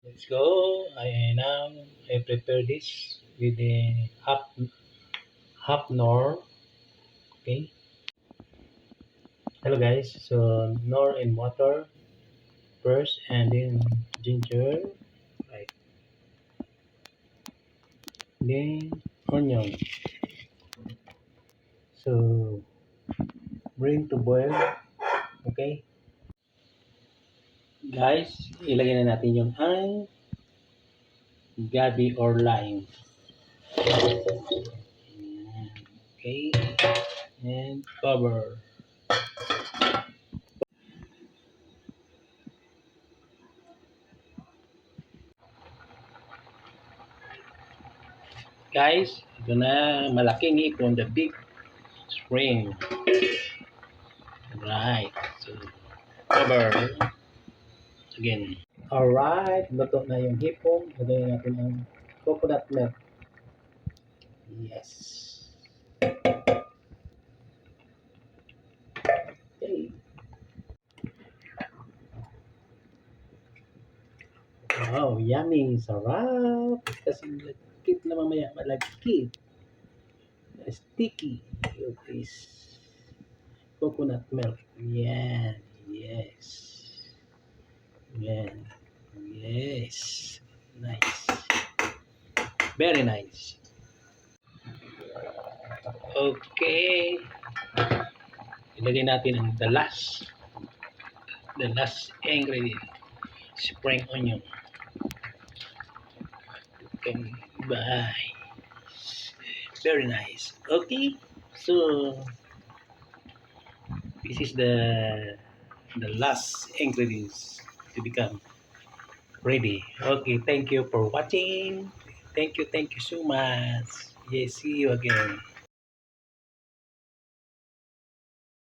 Let's go. I prepare this with the half nor. Okay. Hello guys. So nor and water first, and then ginger, right? Then onion. So bring to boil. Okay. Guys, ilagay na natin yung gabi or lime. Okay. And cover. Guys, ito na malaking ipon, the big spring. Right. So, cover. Again. Alright, luto na yung hipon. Lagyan natin ang coconut milk. Yes. Okay. Wow, yummy. Sarap. Kasi malagkit na mamaya. Malagkit. Sticky. Okay. Coconut milk. Yan. Yes. Yan. Yes. Nice. Very nice. Okay. Ilagay natin ang the last ingredient. Spring onion. Okay. Bye. Very nice. Okay. So this is the last ingredients to become ready. Okay, thank you for watching. Thank you so much. Yes, see you again.